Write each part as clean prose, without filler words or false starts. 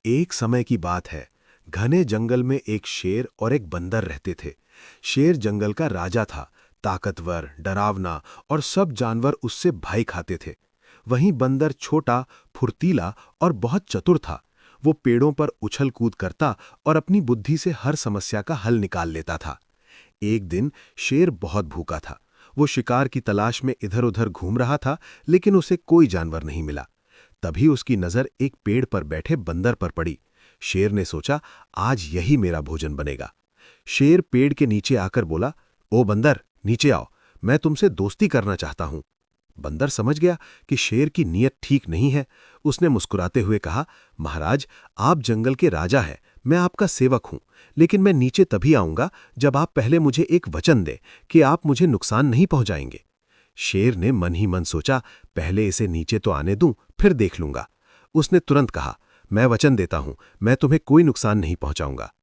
एक समय की बात है। घने जंगल में एक शेर और एक बंदर रहते थे। शेर जंगल का राजा था, ताकतवर, डरावना और सब जानवर उससे भय खाते थे। वहीं बंदर छोटा, फुर्तीला और बहुत चतुर था। वो पेड़ों पर उछल कूद करता और अपनी बुद्धि से हर समस्या का हल निकाल लेता था। एक दिन शेर बहुत भूखा था। वो शिकार की तलाश में इधर-उधर घूम रहा था, लेकिन उसे कोई जानवर नहीं मिला। तभी उसकी नजर एक पेड़ पर बैठे बंदर पर पड़ी। शेर ने सोचा, आज यही मेरा भोजन बनेगा। शेर पेड़ के नीचे आकर बोला, ओ बंदर, नीचे आओ, मैं तुमसे दोस्ती करना चाहता हूं। बंदर समझ गया कि शेर की नीयत ठीक नहीं है। उसने मुस्कुराते हुए कहा, महाराज, आप जंगल के राजा हैं, मैं आपका सेवक हूं, लेकिन मैं नीचे तभी आऊंगा जब आप पहले मुझे एक वचन दें कि आप मुझे नुकसान नहीं पहुंचाएंगे। शेर ने मन ही मन सोचा, पहले इसे नीचे तो आने दूं, फिर देख लूंगा। उसने तुरंत कहा, मैं वचन देता हूं, मैं तुम्हें कोई नुकसान नहीं पहुंचाऊंगा।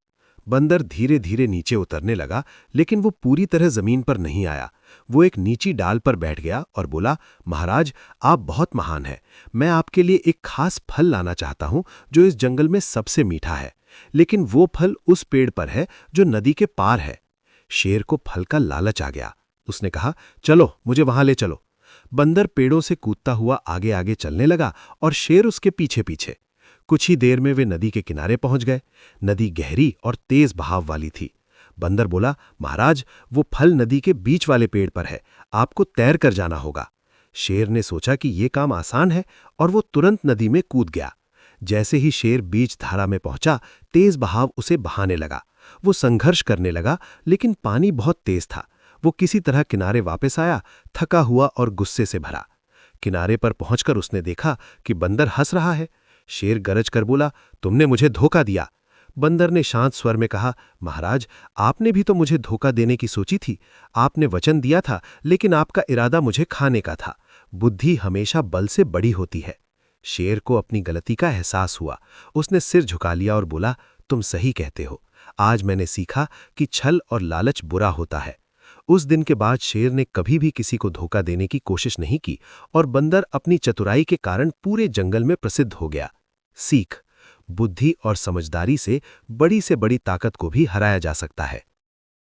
बंदर धीरे धीरे नीचे उतरने लगा, लेकिन वो पूरी तरह जमीन पर नहीं आया। वो एक नीची डाल पर बैठ गया और बोला, महाराज, आप बहुत महान हैं। मैं आपके लिए एक खास फल लाना चाहता हूं जो इस जंगल में सबसे मीठा है, लेकिन वो फल उस पेड़ पर है जो नदी के पार है। शेर को फल का लालच आ गया। उसने कहा, चलो, मुझे वहां ले चलो। बंदर पेड़ों से कूदता हुआ आगे आगे चलने लगा और शेर उसके पीछे पीछे। कुछ ही देर में वे नदी के किनारे पहुंच गए। नदी गहरी और तेज बहाव वाली थी। बंदर बोला, महाराज, वो फल नदी के बीच वाले पेड़ पर है, आपको तैर कर जाना होगा। शेर ने सोचा कि यह काम आसान है और वो तुरंत नदी में कूद गया। जैसे ही शेर बीच धारा में पहुंचा, तेज बहाव उसे बहाने लगा। वो संघर्ष करने लगा, लेकिन पानी बहुत तेज था। वो किसी तरह किनारे वापस आया, थका हुआ और गुस्से से भरा। किनारे पर पहुंचकर उसने देखा कि बंदर हंस रहा है। शेर गरज कर बोला, तुमने मुझे धोखा दिया। बंदर ने शांत स्वर में कहा, महाराज, आपने भी तो मुझे धोखा देने की सोची थी। आपने वचन दिया था, लेकिन आपका इरादा मुझे खाने का था। बुद्धि हमेशा बल से बड़ी होती है। शेर को अपनी गलती का एहसास हुआ। उसने सिर झुका लिया और बोला, तुम सही कहते हो। आज मैंने सीखा कि छल और लालच बुरा होता है। उस दिन के बाद शेर ने कभी भी किसी को धोखा देने की कोशिश नहीं की और बंदर अपनी चतुराई के कारण पूरे जंगल में प्रसिद्ध हो गया। सीख: बुद्धि और समझदारी से बड़ी ताकत को भी हराया जा सकता है।